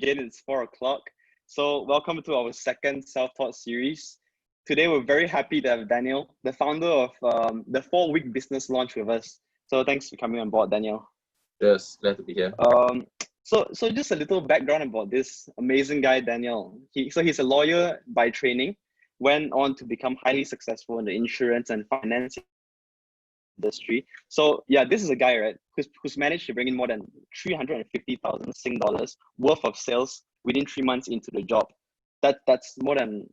again, it's 4 o'clock. So welcome to our second self-taught series. Today, we're very happy to have Daniel, the founder of the 4-week business launch with us. So thanks for coming on board, Daniel. Yes, glad to be here. So just a little background about this amazing guy, Daniel. He's a lawyer by training, went on to become highly successful in the insurance and finance industry. So yeah, this is a guy, right, who's managed to bring in more than 350,000 Sing dollars worth of sales within 3 months into the job. That's more than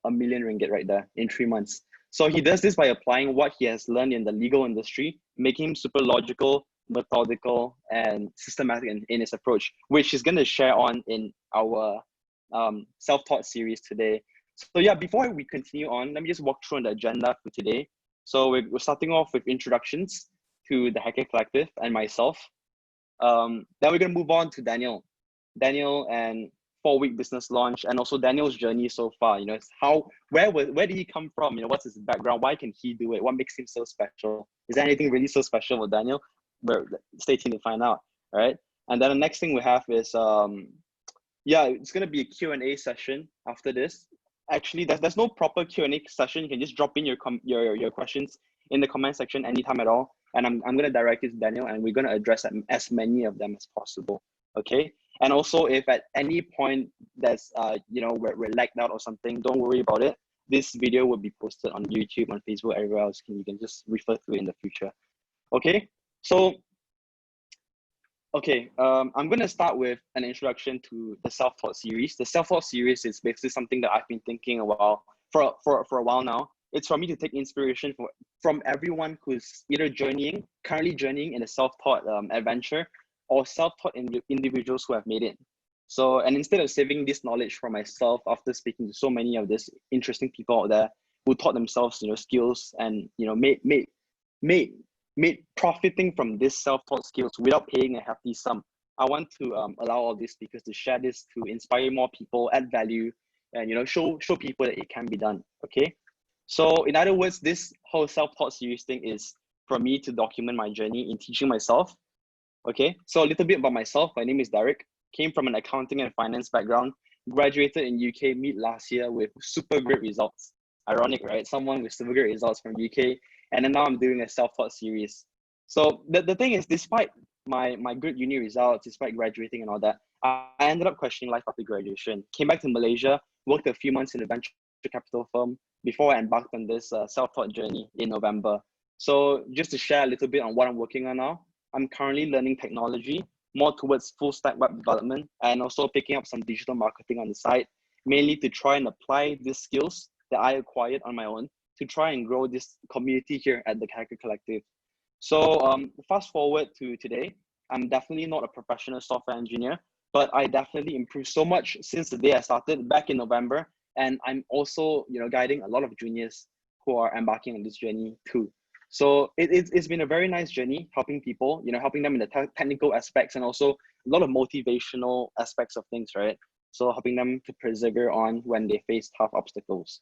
a million ringgit right there in 3 months. So he does this by applying what he has learned in the legal industry, making him super logical, methodical, and systematic in his approach, which he's going to share on in our self-taught series today. So yeah, before we continue on, let me just walk through the agenda for today. So we're starting off with introductions to the Hacker Collective and myself. Then we're going to move on to Daniel and 4-week business launch, and also Daniel's journey so far. It's where did he come from? What's his background? Why can he do it? What makes him so special? Is there anything really so special with Daniel? But stay tuned to find out. All right. And then the next thing we have is it's going to be a Q&A session after this. Actually, there's no proper Q&A session. You can just drop in your questions in the comment section anytime at all. And I'm going to direct it to Daniel, and we're going to address as many of them as possible. Okay. And also, if at any point there's we're lagged out or something, don't worry about it. This video will be posted on YouTube, on Facebook, everywhere else. You can just refer to it in the future. Okay. So I'm going to start with an introduction to the self-taught series. The self-taught series is basically something that I've been thinking about for a while now. It's for me to take inspiration from everyone who's either currently journeying in a self-taught adventure, or self-taught individuals who have made it. So, and instead of saving this knowledge for myself after speaking to so many of these interesting people out there who taught themselves, skills and, made profiting from this self-taught skills without paying a hefty sum, I want to allow all these speakers to share this to inspire more people, add value, and show people that it can be done. Okay. So in other words, this whole self-taught series thing is for me to document my journey in teaching myself. Okay. So a little bit about myself. My name is Derek. Came from an accounting and finance background. Graduated in UK mid last year with super great results. Ironic, right? Someone with super great results from UK. And then now I'm doing a self-taught series. So the thing is, despite my good uni results, despite graduating and all that, I ended up questioning life after graduation. Came back to Malaysia, worked a few months in a venture capital firm before I embarked on this self-taught journey in November. So just to share a little bit on what I'm working on now, I'm currently learning technology, more towards full stack web development, and also picking up some digital marketing on the side, mainly to try and apply these skills that I acquired on my own to try and grow this community here at the Hacker Collective. So fast forward to today, I'm definitely not a professional software engineer, but I definitely improved so much since the day I started back in November. And I'm also, guiding a lot of juniors who are embarking on this journey too. So it's been a very nice journey, helping people, helping them in the technical aspects and also a lot of motivational aspects of things, right? So helping them to persevere on when they face tough obstacles.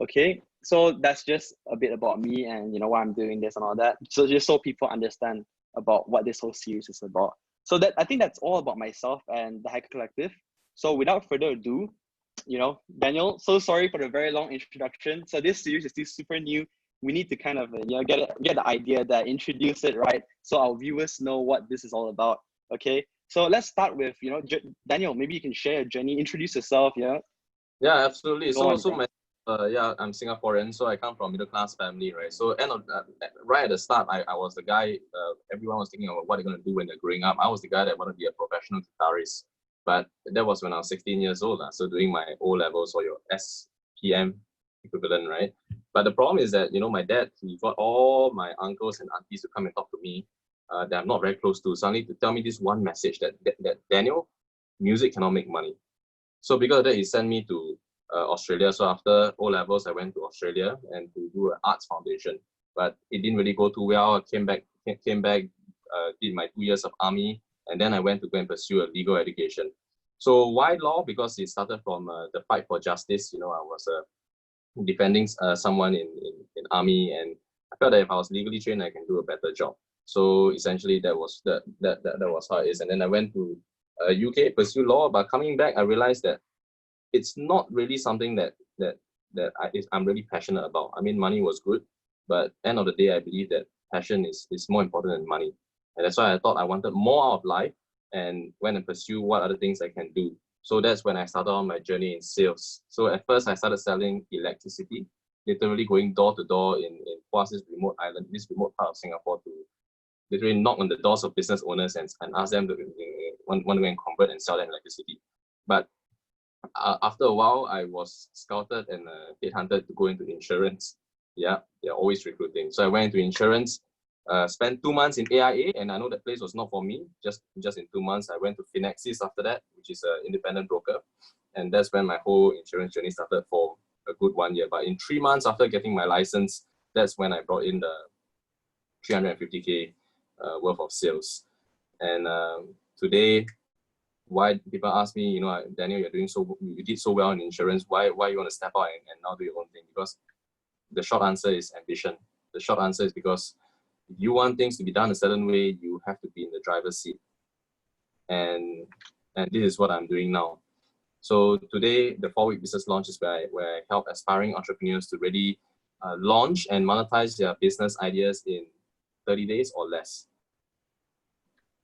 Okay, so that's just a bit about me and why I'm doing this and all that. So just so people understand about what this whole series is about. So I think that's all about myself and the Hacker Collective. So without further ado, Daniel, so sorry for the very long introduction. So this series is still super new. We need to kind of get the idea, that introduce it, right? So our viewers know what this is all about. Okay, so let's start with Daniel. Maybe you can share your journey, introduce yourself. Yeah, absolutely. So I'm Singaporean, so I come from middle class family, right? So right at the start, I was the guy everyone was thinking about what they're going to do when they're growing up. I was the guy that wanted to be a professional guitarist, but that was when I was 16 years old, so doing my O levels or your SPM equivalent, right? But the problem is that my dad, he got all my uncles and aunties to come and talk to me that I'm not very close to, suddenly to tell me this one message that Daniel, music cannot make money. So because of that, he sent me to Australia. So after O levels, I went to Australia and to do an arts foundation, but it didn't really go too well. I came back, did my 2 years of army, and then I went to go and pursue a legal education. So why law? Because it started from the fight for justice. I was defending someone in army, and I felt that if I was legally trained, I can do a better job. So essentially, that was how it is. And then I went to UK, pursue law. But coming back, I realized that it's not really something that I'm really passionate about. I mean, money was good, but end of the day, I believe that passion is more important than money. And that's why I thought I wanted more out of life and went and pursue what other things I can do. So that's when I started on my journey in sales. So at first I started selling electricity, literally going door to door in this remote island, this remote part of Singapore, to literally knock on the doors of business owners and ask them to want to go and convert and sell them electricity. But after a while, I was scouted and headhunted to go into insurance. Yeah, they're always recruiting. So I went into insurance, spent 2 months in AIA, and I know that place was not for me. Just in 2 months, I went to Finexis after that, which is an independent broker. And that's when my whole insurance journey started for a good 1 year. But in 3 months after getting my license, that's when I brought in the 350K worth of sales. And today, why people ask me, Daniel, you did so well in insurance. Why you want to step out and now do your own thing? Because the short answer is ambition. The short answer is because if you want things to be done a certain way, you have to be in the driver's seat. And this is what I'm doing now. So today, the 4-week business launch is where I help aspiring entrepreneurs to really launch and monetize their business ideas in 30 days or less.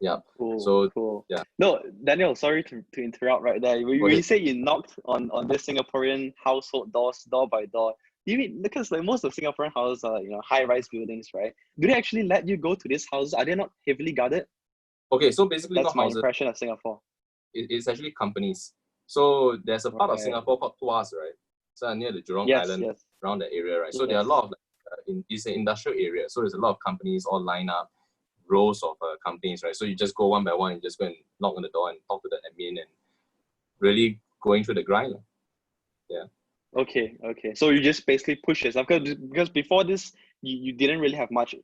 Yeah. Cool. So cool. Yeah. No, Daniel, sorry to interrupt right there. When you say you knocked on this Singaporean household doors, door by door, do you mean because like most of Singaporean houses are high-rise buildings, right? Do they actually let you go to these houses? Are they not heavily guarded? Okay, so basically that's my impression of Singapore. It's actually companies. So there's a part of Singapore called Tuas, right? So near the Jurong Island, around the area, right? So there are a lot of it's an industrial area. So there's a lot of companies all lined up, rows of companies, right? So you just go one by one and just go and knock on the door and talk to the admin and really going through the grind. Yeah. Okay. So you just basically push yourself because before this, you didn't really have much,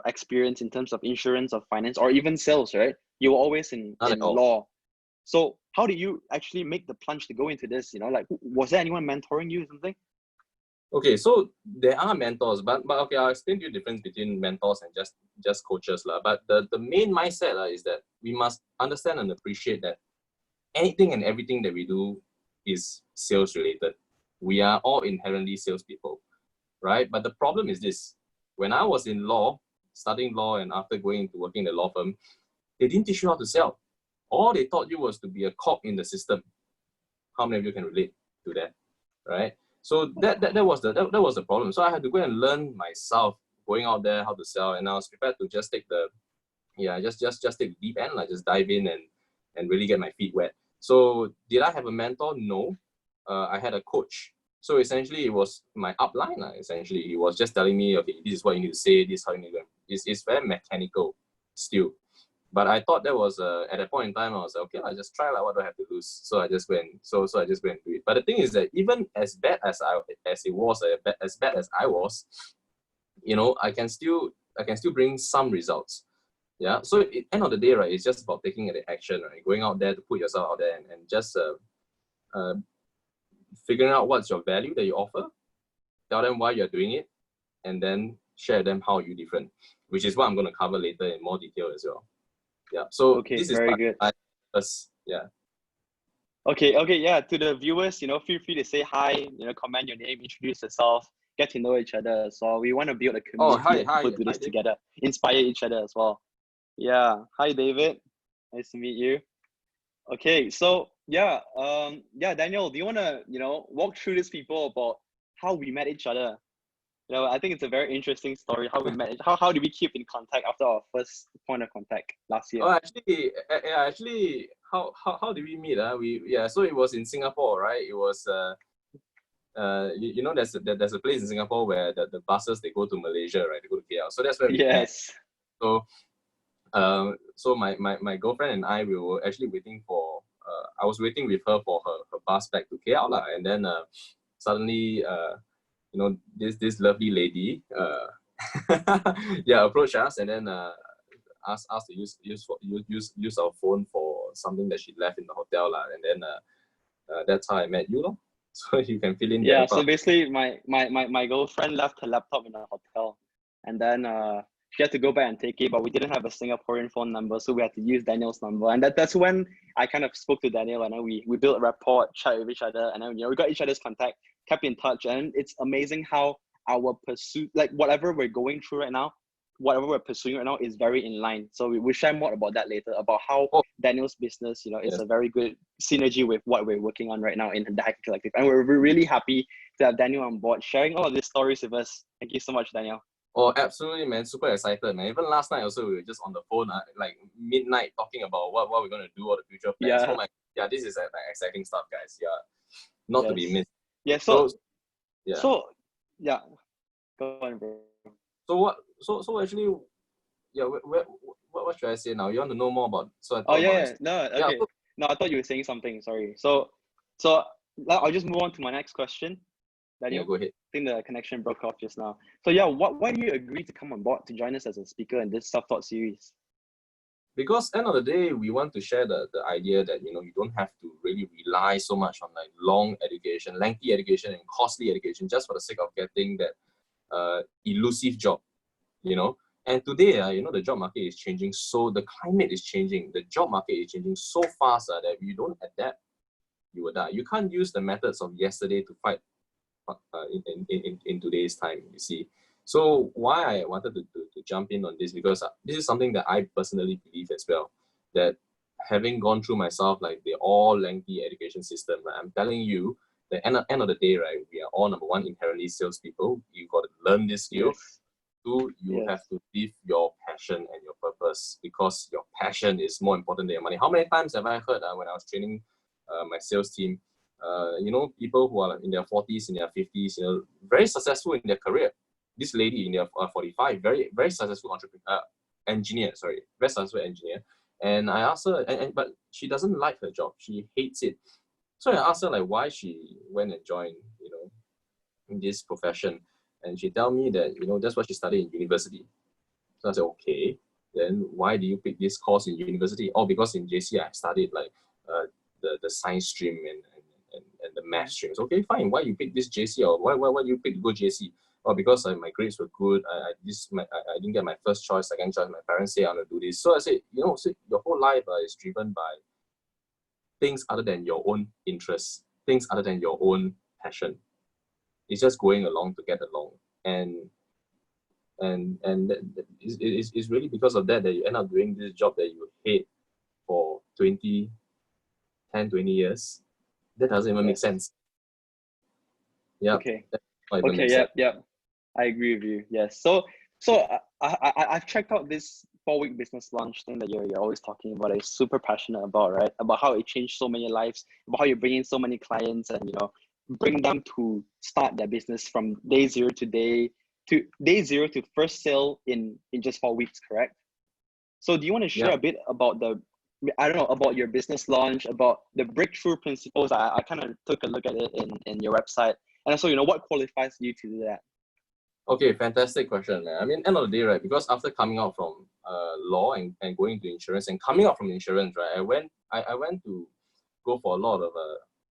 experience in terms of insurance or finance or even sales, right? You were always in law. So how did you actually make the plunge to go into this? Was there anyone mentoring you or something? Okay, so there are mentors, but okay, I'll explain to you the difference between mentors and just coaches. But the main mindset is that we must understand and appreciate that anything and everything that we do is sales related. We are all inherently salespeople, right? But the problem is this: when I was in law, studying law, and after going into working in the law firm, they didn't teach you how to sell. All they taught you was to be a cog in the system. How many of you can relate to that, right? So that was the problem. So I had to go and learn myself, going out there how to sell, and I was prepared to just take the just take the deep end, just dive in and really get my feet wet. So did I have a mentor? No. I had a coach. So essentially, it was my upline. Essentially, he was just telling me, okay, this is what you need to say, this is how you need to. It's very mechanical still. But I thought that was at that point in time, I was like, okay, I'll just try, what do I have to lose? So I just went, so I just went and do it. But the thing is that even as bad as I was, I can still bring some results. Yeah. So at the end of the day, right, it's just about taking the action, right? Going out there to put yourself out there and just figuring out what's your value that you offer, tell them why you're doing it, and then share them how you're different, which is what I'm going to cover later in more detail as well. Yeah. So okay, this is very good. Yeah. Okay. Yeah. To the viewers, feel free to say hi. Comment your name, introduce yourself, get to know each other. So we want to build a community of people do this together, inspire each other as well. Yeah. Hi, David. Nice to meet you. Okay. So Daniel, do you want to walk through these people about how we met each other? I think it's a very interesting story how we met. How did we keep in contact after our first point of contact last year? Oh, actually, how did we meet? So it was in Singapore, right? It was there's a place in Singapore where the buses, they go to Malaysia, right? They go to KL. So that's where we met. So so my girlfriend and I, we were actually waiting for I was waiting with her for her bus back to KL, and then suddenly this lovely lady approached us and then asked us to use our phone for something that she left in the hotel, and then that's how I met you, so you can fill in. So basically my girlfriend left her laptop in the hotel, and then she had to go back and take it, but we didn't have a Singaporean phone number, so we had to use Daniel's number. And that's when I kind of spoke to Daniel, and then we built a rapport, chat with each other, and then we got each other's contact, kept in touch. And it's amazing how our pursuit, like whatever we're going through right now, whatever we're pursuing right now is very in line. So we share more about that later, about how Daniel's business, is a very good synergy with what we're working on right now in the Hacker Collective. And we're really happy to have Daniel on board, sharing all of these stories with us. Thank you so much, Daniel. Oh, absolutely, man. Super excited, man. Even last night also, we were just on the phone, like midnight, talking about what we're going to do, all the future plans. Yeah. Oh my, this is exciting stuff, guys. Yeah. Not to be missed. Yeah, so yeah. Go on, bro. So actually, yeah, what should I say now? You want to know more about? No, okay. No, I thought you were saying something. Sorry. So I'll just move on to my next question. Daniel, yeah, go ahead. I think the connection broke off just now. So yeah, why do you agree to come on board to join us as a speaker in this self-taught series? Because end of the day, we want to share the idea that you don't have to really rely so much on like long education, lengthy education, and costly education just for the sake of getting that elusive job, And today, the job market is changing. So the climate is changing. The job market is changing so fast that if you don't adapt, you will die. You can't use the methods of yesterday to fight in today's time, you see. So why I wanted to jump in on this, because this is something that I personally believe as well, that having gone through myself, like the all lengthy education system, right, I'm telling you, the end of the day, right, we are all, number one, inherently salespeople. You got to learn this skill. Yes. Two, you have to live your passion and your purpose, because your passion is more important than your money. How many times have I heard when I was training my sales team, people who are in their 40s, in their 50s, very successful in their career. This lady in their 45, very, very successful engineer, very successful engineer. And I asked her, but she doesn't like her job. She hates it. So I asked her like why she went and joined, in this profession. And she told me that, that's what she studied in university. So I said, okay, then why do you pick this course in university? Oh, because in JC I studied like the science stream and the math streams. Okay, fine. Why you pick this JC, or why you pick to go JC? Oh, because my grades were good. I didn't get my first choice, second choice. My parents say I want to do this. So I said, your whole life is driven by things other than your own interests, things other than your own passion. It's just going along to get along, and it's really because of that you end up doing this job that you hate for 10, 20 years. That doesn't even make sense. Yeah. Okay. Yeah. I agree with you. Yes. So I've checked out this 4-week business launch thing that you're always talking about. I'm super passionate about, right? About how it changed so many lives, about how you bring in so many clients and bring them to start their business from day zero to first sale in just 4 weeks, correct? So do you want to share a bit about about your business launch, about the breakthrough principles? I kind of took a look at it in your website. And also, what qualifies you to do that? Okay, fantastic question, man. I mean, end of the day, right, because after coming out from law and going to insurance and coming out from insurance, right, I went to go for a lot of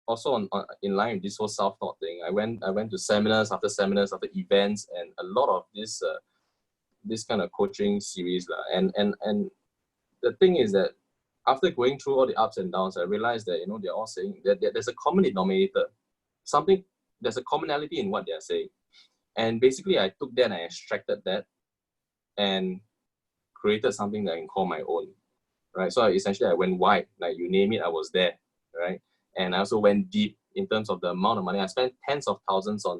also in line with this whole self-taught thing. I went to seminars after events, and a lot of this kind of coaching series. And the thing is that after going through all the ups and downs, I realized that, they're all saying that there's a common denominator. There's a commonality in what they're saying. And basically, I took that and I extracted that and created something that I can call my own, right? So essentially, I went wide. Like, you name it, I was there, right? And I also went deep in terms of the amount of money. I spent tens of thousands on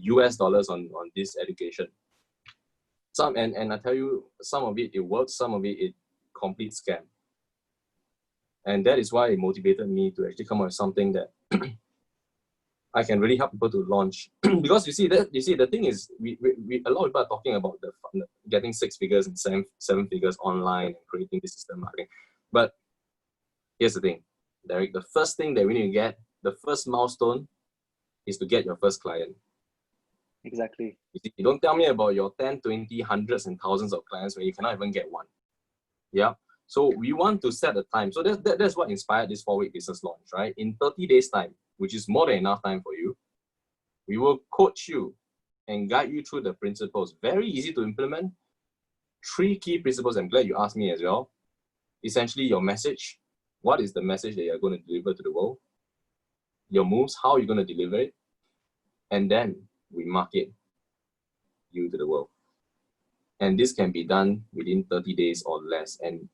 US dollars on this education. And I tell you, some of it works, some of it complete scam. And that is why it motivated me to actually come up with something that I can really help people to launch. Because you see, the thing is, we a lot of people are talking about getting 6 figures and 7 figures online and creating this system marketing. But here's the thing, Derek, the first thing that we need to get, the first milestone, is to get your first client. Exactly. You don't tell me about your 10, 20, hundreds and thousands of clients when you cannot even get one. Yeah. So we want to set a time. So that's what inspired this 4-week business launch, right? In 30 days time, which is more than enough time for you, we will coach you and guide you through the principles. Very easy to implement, 3 key principles. I'm glad you asked me as well. Essentially, your message. What is the message that you're going to deliver to the world? Your moves, how are you going to deliver it? And then we market you to the world. And this can be done within 30 days or less. And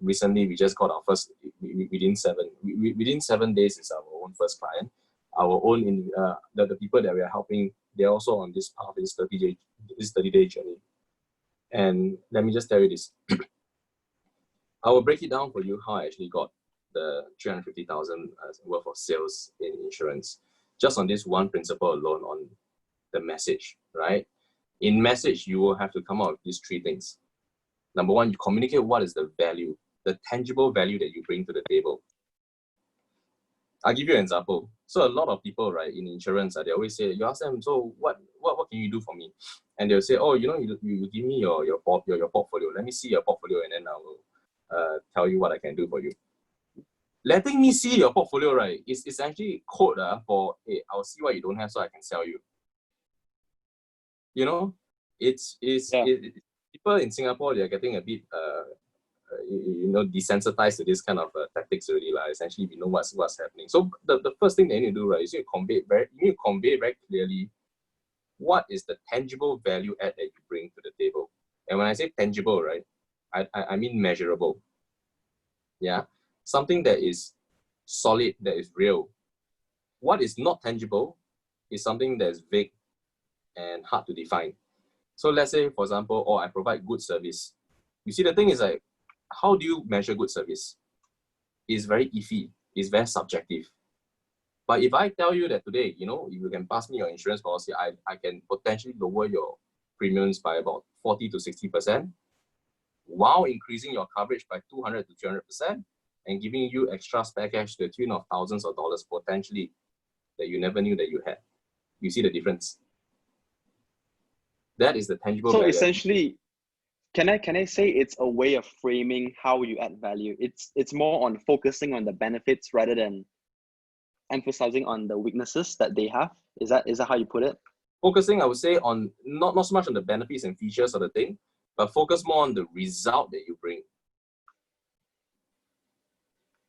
recently we just got our first, within 7 days is our own first client. Our own, the people that we are helping, they're also on this path, this 30-day journey. And let me just tell you this. I will break it down for you how I actually got the 350,000 worth of sales in insurance. Just on this one principle alone, on the message, right? In message, you will have to come up with these 3 things. Number 1, you communicate what is the value, the tangible value that you bring to the table. I'll give you an example. So a lot of people, right, in insurance, they always say, you ask them, so what can you do for me? And they'll say, oh, you know, you give me your portfolio. Let me see your portfolio, and then I will tell you what I can do for you. Letting me see your portfolio, right, is essentially code for, hey, I'll see what you don't have so I can sell you. You know, people in Singapore, they're getting a bit, desensitized to this kind of tactics already. Essentially, we know what's happening. So the first thing they need to do, right, is you need to convey very clearly what is the tangible value add that you bring to the table. And when I say tangible, right, I mean measurable. Yeah, something that is solid, that is real. What is not tangible is something that is vague and hard to define. So let's say, for example, I provide good service. You see, the thing is like, how do you measure good service? It's very iffy. It's very subjective. But if I tell you that today, you know, if you can pass me your insurance policy, I can potentially lower your premiums by about 40 to 60%, while increasing your coverage by 200 to 300%, and giving you extra spare cash to the tune of thousands of dollars potentially that you never knew that you had. You see the difference? That is the tangible value. So essentially, can I say it's a way of framing how you add value? It's more on focusing on the benefits rather than emphasizing on the weaknesses that they have. Is that how you put it? Focusing, I would say, on not so much on the benefits and features of the thing, but focus more on the result that you bring.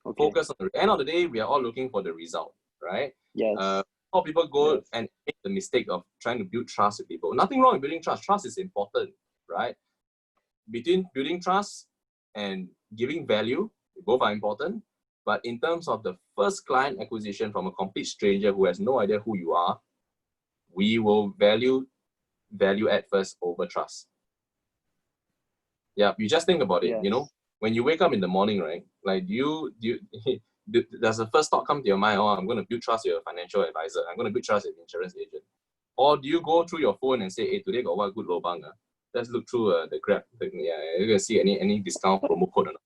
Okay. Focus on the end of the day, we are all looking for the result, right? Yes. How people go and make the mistake of trying to build trust with people. Nothing wrong with building trust. Trust is important, right? Between building trust and giving value, both are important. But in terms of the first client acquisition from a complete stranger who has no idea who you are, we will value add first over trust. Yeah, you just think about it. Yes. You know, when you wake up in the morning, right? Like, does the first thought come to your mind? Oh, I'm going to build trust with a financial advisor. I'm going to build trust with an insurance agent. Or do you go through your phone and say, hey, today got what good lobang? Let's look through the Grab. You're going to see any discount promo code or not.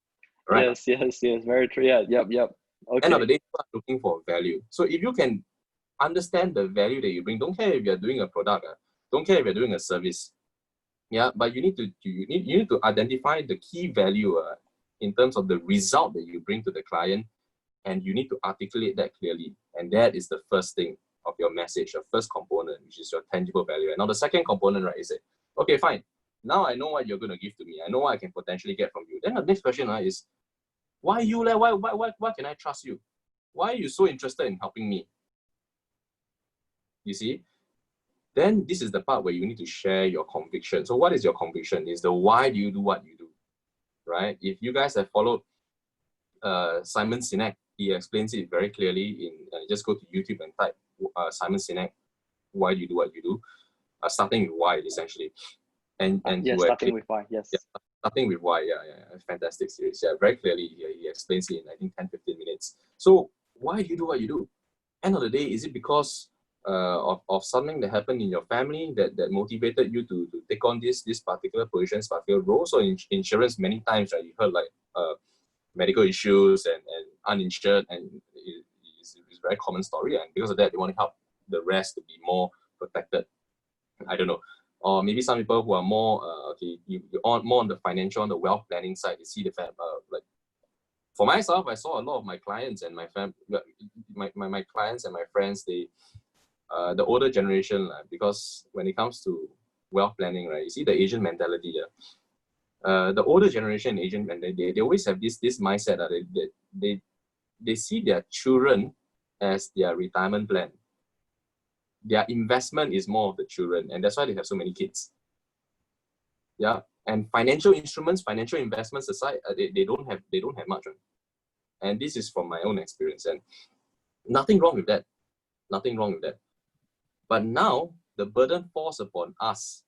Right? Yes. Very true. Yeah, yep. Okay. End of the day, people are looking for value. So if you can understand the value that you bring, don't care if you're doing a product, don't care if you're doing a service. Yeah, but you need to identify the key value in terms of the result that you bring to the client, and you need to articulate that clearly. And that is the first thing of your message, your first component, which is your tangible value. And now the second component, right, is it, okay, fine. Now I know what you're going to give to me. I know what I can potentially get from you. Then the next question is, why you? Why can I trust you? Why are you so interested in helping me? You see? Then this is the part where you need to share your conviction. So what is your conviction? Is the why do you do what you do, right? If you guys have followed Simon Sinek, he explains it very clearly in, just go to YouTube and type Simon Sinek, why do you do what you do? Starting with why, essentially. And starting with why, yes. Yeah, starting with why, yeah. Fantastic series. Yeah, very clearly he explains it in, I think, 10-15 minutes. So why do you do what you do? End of the day, is it because of something that happened in your family that motivated you to take on this particular position, particular role? So in insurance, many times, right, you heard like medical issues and uninsured, and it's a very common story. And because of that, they want to help the rest to be more protected. I don't know. Or maybe some people who are more more on the financial, on the wealth planning side, they see the fact like, for myself, I saw a lot of my clients and my clients and my friends, they the older generation, because when it comes to wealth planning, right? You see the Asian mentality here. The older generation Asian, and they always have this mindset that they see their children as their retirement plan. Their investment is more of the children, and that's why they have so many kids. Yeah, and financial instruments, financial investments aside, they don't have much. And this is from my own experience, and nothing wrong with that. Nothing wrong with that. But now the burden falls upon us.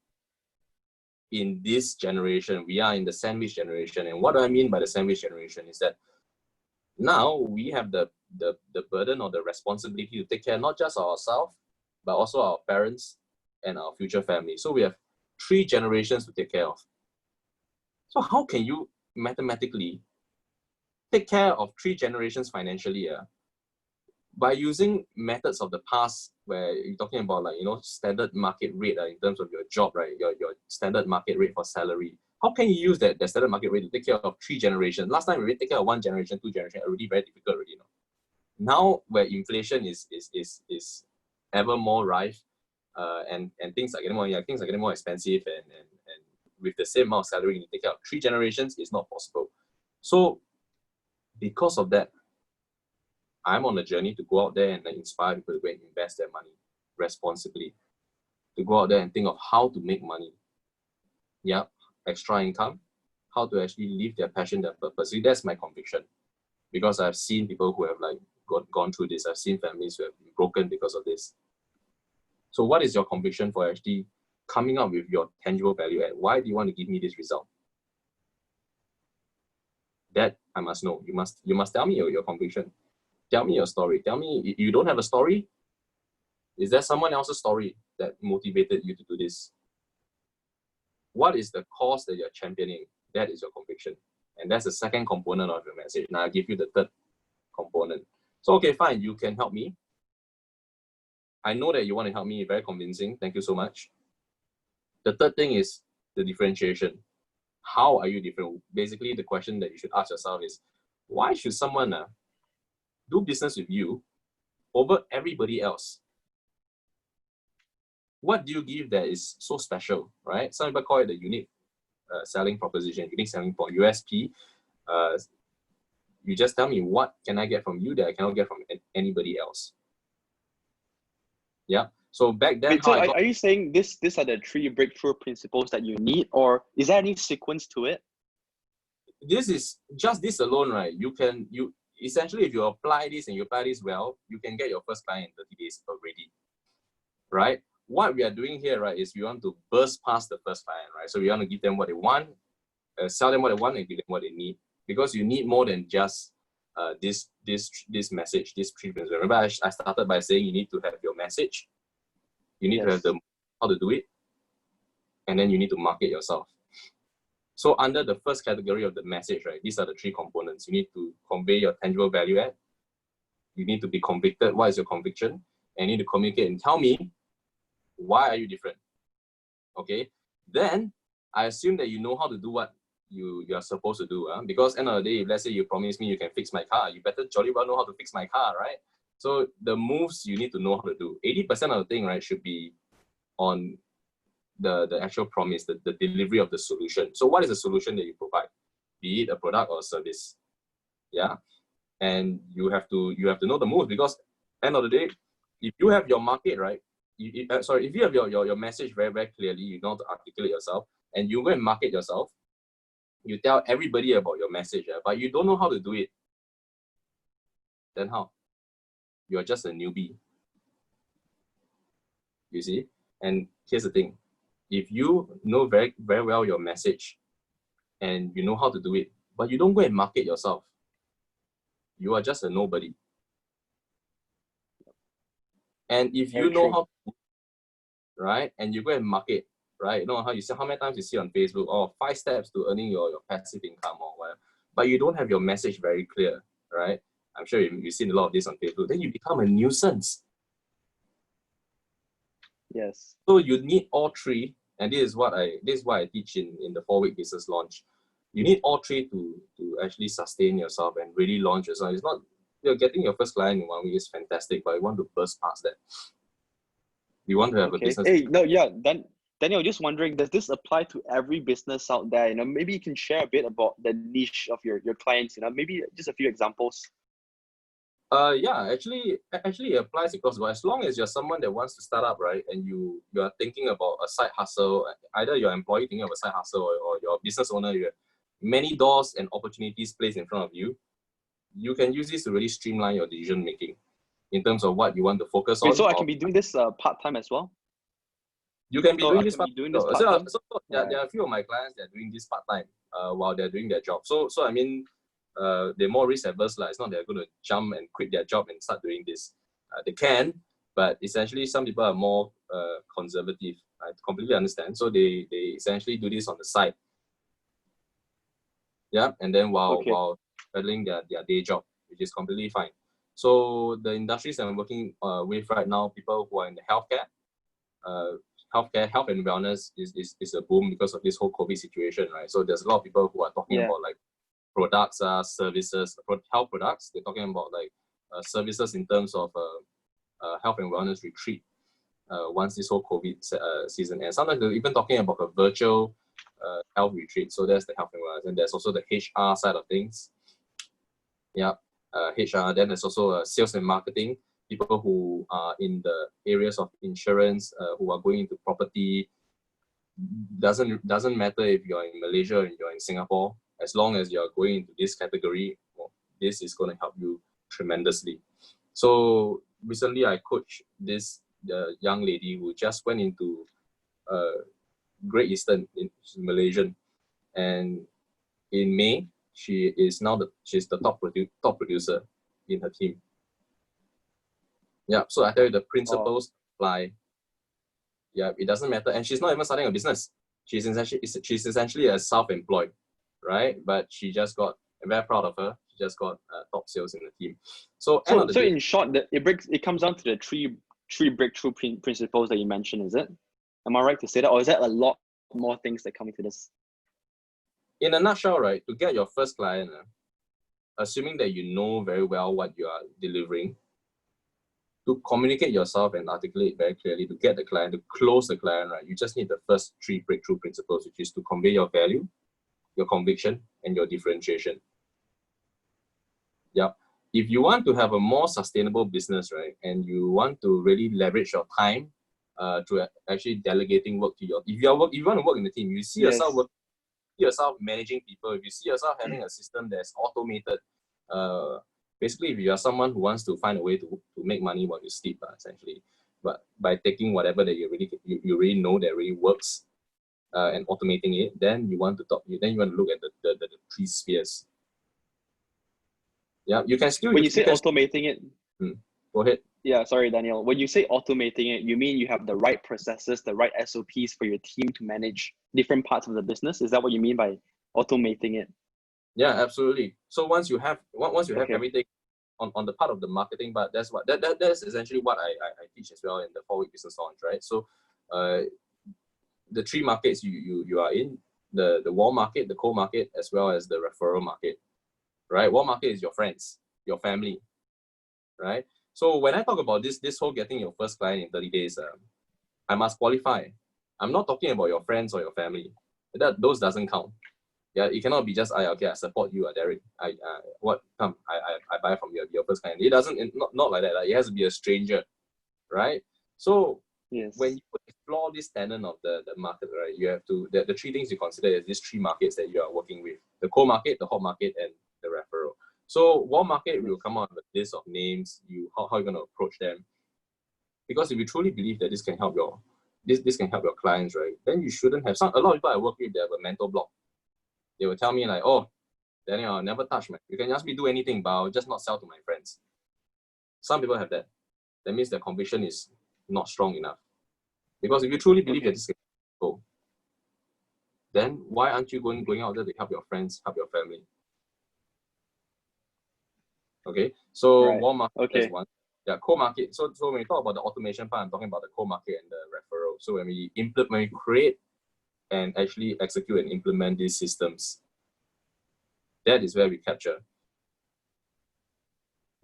In this generation, we are in the sandwich generation, and what do I mean by the sandwich generation is that now we have the burden or the responsibility to take care not just of ourselves, but also our parents and our future family. So we have 3 generations to take care of. So how can you mathematically take care of 3 generations financially? By using methods of the past, where you're talking about standard market rate in terms of your job, right? Your standard market rate for salary. How can you use that standard market rate to take care of 3 generations? Last time we really take care of 1 generation, 2 generation, already very difficult already. Now where inflation is ever more rife, and things are getting more expensive, and with the same amount of salary to take care of 3 generations is not possible. So because of that, I'm on a journey to go out there and inspire people to go and invest their money responsibly, to go out there and think of how to make money. Yeah, extra income, how to actually live their passion, their purpose. See, that's my conviction, because I've seen people who have gone through this. I've seen families who have been broken because of this. So what is your conviction for actually coming up with your tangible value add? Why do you want to give me this result? That I must know. You must tell me your conviction. Tell me your story. Tell me, you don't have a story? Is there someone else's story that motivated you to do this? What is the cause that you're championing? That is your conviction. And that's the second component of your message. Now I'll give you the third component. So, okay, fine, you can help me. I know that you want to help me, very convincing. Thank you so much. The third thing is the differentiation. How are you different? Basically, the question that you should ask yourself is, why should someone do business with you over everybody else? What do you give that is so special, right? Some people call it the unique selling proposition, unique selling point, USP. You just tell me, what can I get from you that I cannot get from anybody else? Yeah. So back then, wait, so are you saying these are the 3 breakthrough principles that you need, or is there any sequence to it? This is just this alone, right? You essentially, if you apply this and you apply this well, you can get your first client in 30 days already, right? What we are doing here, right, is we want to burst past the first client, right? So we want to give them what they want, sell them what they want, and give them what they need, because you need more than just this message, this 3 principles. Remember, I started by saying you need to have your message, you need to have how to do it, and then you need to market yourself. So under the first category of the message, right, these are the 3 components. You need to convey your tangible value add. You need to be convicted. What is your conviction? And you need to communicate and tell me, why are you different? Okay. Then I assume that you know how to do what you are supposed to do. Because end of the day, if let's say you promise me you can fix my car, you better jolly well know how to fix my car, right? So the moves you need to know how to do. 80% of the thing, right, should be on the actual promise, the delivery of the solution. So what is the solution that you provide? Be it a product or a service. Yeah. And you have to know the moves, because end of the day, if you have your market, right, if you have your message very, very clearly, you know how to articulate yourself, and you go and market yourself, you tell everybody about your message, but you don't know how to do it, then how? You're just a newbie. You see? And here's the thing. If you know very, very well your message and you know how to do it, but you don't go and market yourself, you are just a nobody. And if you know how to, right, and you go and market, right, you know how you see, how many times you see on Facebook, 5 steps to earning your passive income or whatever, but you don't have your message very clear, right? I'm sure you've seen a lot of this on Facebook. Then you become a nuisance. Yes. So you need all 3, and this is what I teach in the 4-week business launch. You need all 3 to actually sustain yourself and really launch yourself. It's not, getting your first client in 1 week is fantastic, but you want to burst past that. You want to have a business. Hey, no, yeah, Daniel, just wondering, does this apply to every business out there? You know, maybe you can share a bit about the niche of your clients, you know, maybe just a few examples. Yeah, actually it applies across the board. As long as you're someone that wants to start up, right, and you are thinking about a side hustle, either your employee thinking of a side hustle or your business owner, you have many doors and opportunities placed in front of you. You can use this to really streamline your decision making in terms of what you want to focus on. So I can be doing this part-time as well? You can be doing this part-time? Yeah, there are a few of my clients that are doing this part-time while they're doing their job. So I mean, they're more risk averse. It's not they're going to jump and quit their job and start doing this. They can, but essentially some people are more conservative. I completely understand. So they essentially do this on the side. Yeah, and then while peddling their day job, which is completely fine. So the industries I'm working with right now, people who are in the healthcare, health and wellness is a boom because of this whole COVID situation, right? So there's a lot of people who are talking about like products, services, health products. They're talking about like services in terms of health and wellness retreat once this whole COVID season ends. Sometimes they're even talking about a virtual health retreat. So there's the health and wellness, and there's also the HR side of things. Yeah, HR. Then there's also sales and marketing. People who are in the areas of insurance, who are going into property. Doesn't matter if you're in Malaysia or you're in Singapore. As long as you're going into this category, well, this is going to help you tremendously. So recently I coached this young lady who just went into Great Eastern in Malaysian, and in May she's the top producer in her team. Yeah, so I tell you the principles apply. Yeah, it doesn't matter, and she's not even starting a business. She's essentially a self-employed, right? But she just got, I'm very proud of her. She just got top sales in the team. So in short, it comes down to the three breakthrough principles that you mentioned, is it? Am I right to say that, or is there a lot more things that come into this? In a nutshell, right, to get your first client, assuming that you know very well what you are delivering, to communicate yourself and articulate very clearly, to get the client, to close the client, right, you just need the first three breakthrough principles, which is to convey your value, your conviction, and your differentiation. Yeah. If you want to have a more sustainable business, right, and you want to really leverage your time to actually delegating work to if you want to work in the team, you see yourself managing people, if you see yourself having a system that's automated, basically, if you are someone who wants to find a way to make money while you sleep, essentially, but by taking whatever that you really know that really works and automating it, then you want to look at the three spheres. Yeah, you can still. When you say automating it, go ahead. Yeah, sorry, Daniel. When you say automating it, you mean you have the right processes, the right SOPs for your team to manage different parts of the business? Is that what you mean by automating it? Yeah, absolutely. So once you have everything on the part of the marketing, but that's essentially what I teach as well in the 4-week business launch, right? So the three markets you are in, the warm market, the cold market, as well as the referral market, right? Warm market is your friends, your family, right? So when I talk about this whole getting your first client in 30 days, I must qualify. I'm not talking about your friends or your family. Those doesn't count. Yeah, it cannot be just I support you, Derek. I buy from you, your first client. It doesn't, not like that. Like, it has to be a stranger, right? So when you explore this tenet of the market, right, you have to the three things you consider is these three markets that you are working with: the cold market, the hot market, and the referral. So warm market will come out with a list of names, how you're going to approach them. Because if you truly believe that this can help your clients, right, then you shouldn't have a lot of people I work with, they have a mental block. They will tell me like, oh, Daniel, I'll never touch you can ask me do anything, but I'll just not sell to my friends. Some people have that. That means their conviction is not strong enough. Because if you truly believe that this can go, then why aren't you going out there to help your friends, help your family? Okay, so warm market is one. Yeah, cold market. So when we talk about the automation part, I'm talking about the cold market and the referral. So when we create and actually execute and implement these systems, that is where we capture.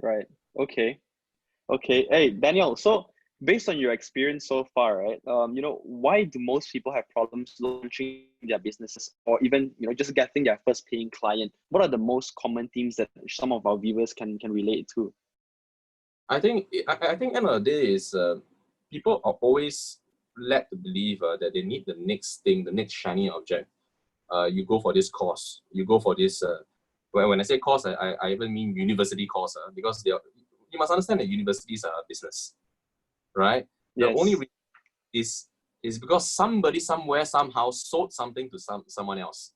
Right. Okay. Hey, Daniel. So based on your experience so far, right? Why do most people have problems launching their businesses, or even just getting their first paying client? What are the most common themes that some of our viewers can relate to? I think end of the day is people are always led to believe that they need the next thing, the next shiny object. You go for this course, you go for this. When I say course, I even mean university course, because you must understand that universities are a business, right? The Yes. only reason is because somebody somewhere somehow sold something to someone else,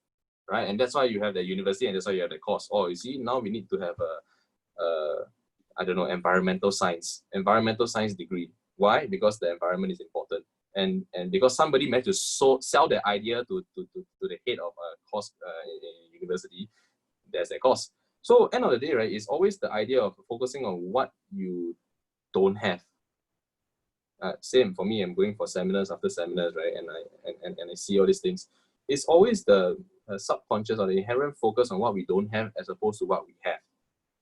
right? And that's why you have the university, and that's why you have the course. Oh, you see, now we need to have a I don't know, environmental science degree. Why? Because the environment is important, and because somebody managed to sell their idea to the head of a course in university. There's a course. So end of the day, right, it's always the idea of focusing on what you don't have. Same for me. I'm going for seminars after seminars, right? And I see all these things. It's always the subconscious or the inherent focus on what we don't have as opposed to what we have.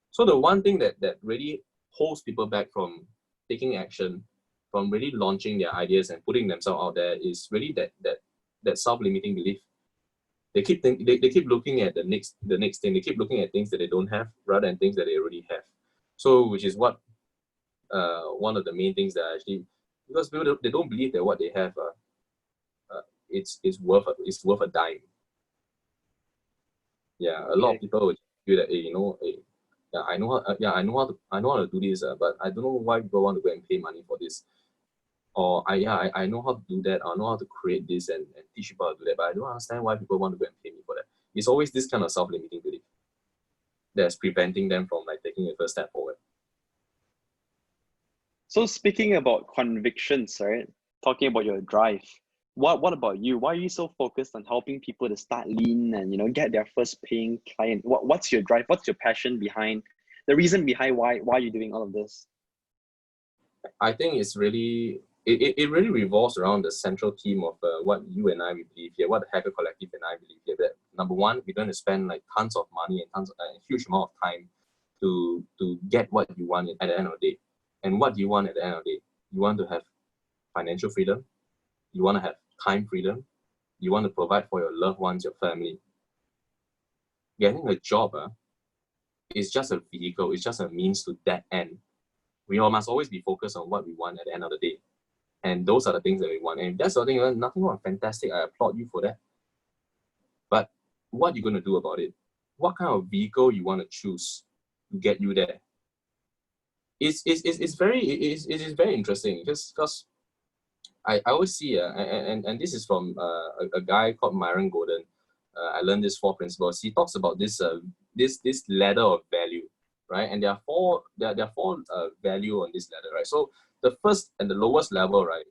So the one thing that really holds people back from taking action, from really launching their ideas and putting themselves out there, is really that self-limiting belief. They keep looking at the next thing. They keep looking at things that they don't have rather than things that they already have. So which is what one of the main things that actually, because people they don't believe that what they have it's worth a dime. Yeah, a lot of people would feel that, hey, yeah, I know how to do this, but I don't know why people want to go and pay money for this. Or I know how to do that. I know how to create this and teach people how to do that, but I don't understand why people want to go and pay me for that. It's always this kind of self-limiting belief that's preventing them from taking the first step forward. So speaking about convictions, right? Talking about your drive, what about you? Why are you so focused on helping people to start lean and get their first paying client? What's your drive? What's your passion behind the reason behind why you're doing all of this? I think it's really it really revolves around the central theme of what you and I believe here, what the Hacker Collective and I believe here. That number one, we're going to spend tons of money and a huge amount of time to get what you want at the end of the day. And what do you want at the end of the day? You want to have financial freedom. You want to have time freedom. You want to provide for your loved ones, your family. Getting a job is just a vehicle. It's just a means to that end. We all must always be focused on what we want at the end of the day. And those are the things that we want. And that's the thing, nothing wrong, fantastic. I applaud you for that. But what are you going to do about it? What kind of vehicle you want to choose to get you there? It's very interesting, just because I always see, and this is from a guy called Myron Golden. I learned this 4 principles. He talks about this ladder of value, right? And there are four value on this ladder, right? So the first and the lowest level, right,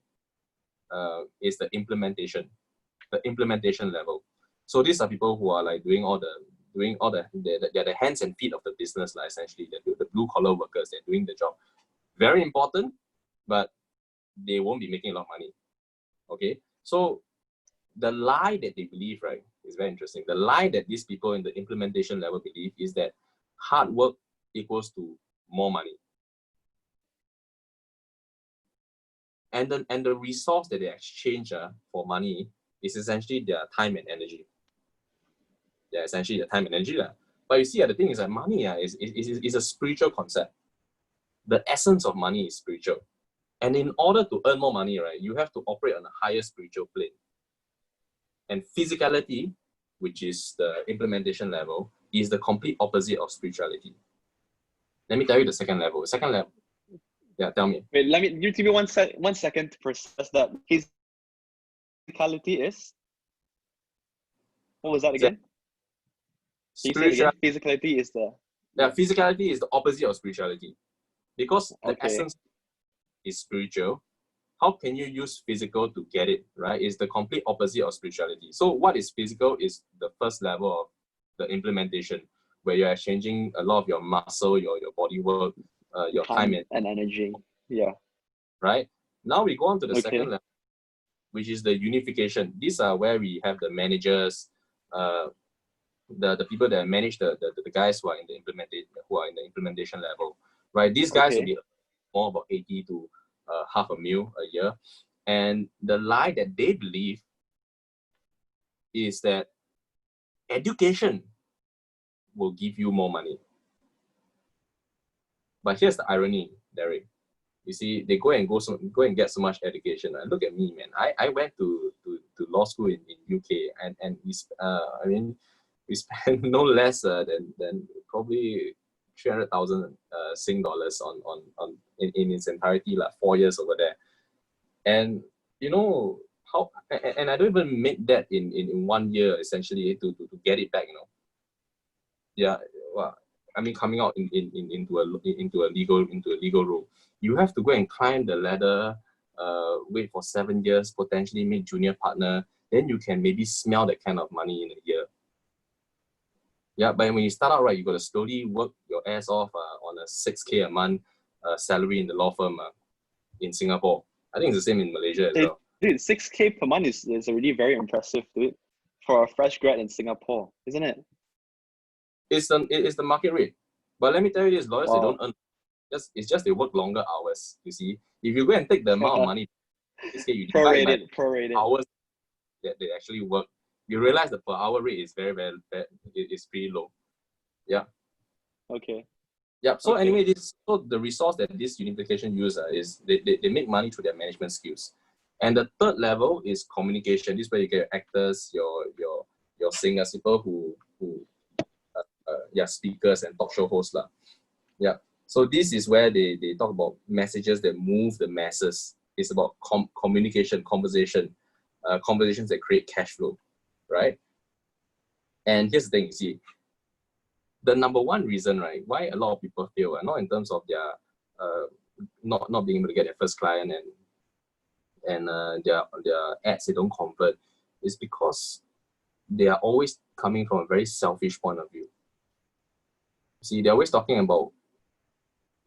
is the implementation level. So these are people who are doing all the hands and feet of the business, essentially. The blue collar workers, they're doing the job. Very important, but they won't be making a lot of money. Okay, so the lie that they believe, right, is very interesting. The lie that these people in the implementation level believe is that hard work equals to more money. And the resource that they exchange for money is essentially their time and energy. Yeah, essentially their time and energy. But you see, the thing is that money is a spiritual concept. The essence of money is spiritual. And in order to earn more money, right, you have to operate on a higher spiritual plane. And physicality, which is the implementation level, is the complete opposite of spirituality. Let me tell you the second level. Second level. Yeah, tell me. Wait, you give me 1 second to process that. Physicality is? What was that again? Physicality is the... Yeah, physicality is the opposite of spirituality. Because the essence is spiritual, how can you use physical to get it, right? It's the complete opposite of spirituality. So what is physical is the first level of the implementation, where you're exchanging a lot of your muscle, your body work, your time and energy. Yeah. Right? Now we go on to the second level, which is the unification. These are where we have the managers, the people that manage the guys who are in the implementation level, right? These guys will be more about 80 to $500,000 a year. And the lie that they believe is that education will give you more money. But here's the irony, Derek. You see, they go and get so much education. Look at me, man. I went to law school in UK, and we spent no less than probably 300,000 Sing dollars in its entirety, like 4 years over there. And you know how, and I don't even make that in 1 year essentially to get it back. Yeah. Well, I mean, coming out into a legal role, you have to go and climb the ladder, wait for 7 years, potentially meet junior partner, then you can maybe smell that kind of money in a year. Yeah, but when you start out, right, you got to slowly work your ass off on a 6K a month salary in the law firm in Singapore. I think it's the same in Malaysia as well. Dude, 6K per month is already very impressive, dude, for a fresh grad in Singapore, isn't it? It's the market rate. But let me tell you this, lawyers, they don't earn. It's just they work longer hours, you see. If you go and take the amount of money, you divide by hours that they actually work, you realize the per hour rate is very, very bad. It's pretty low. Yeah. Okay. Yeah. So anyway, the resource that this unification use is they make money through their management skills. And the third level is communication. This is where you get your actors, your singers, people who speakers and talk show hosts lah. Yeah. So this is where they talk about messages that move the masses. It's about communication, conversations that create cash flow, right? And here's the thing, you see, the number one reason, right, why a lot of people fail, not in terms of their not being able to get their first client and their ads, they don't convert, is because they are always coming from a very selfish point of view. See, they're always talking about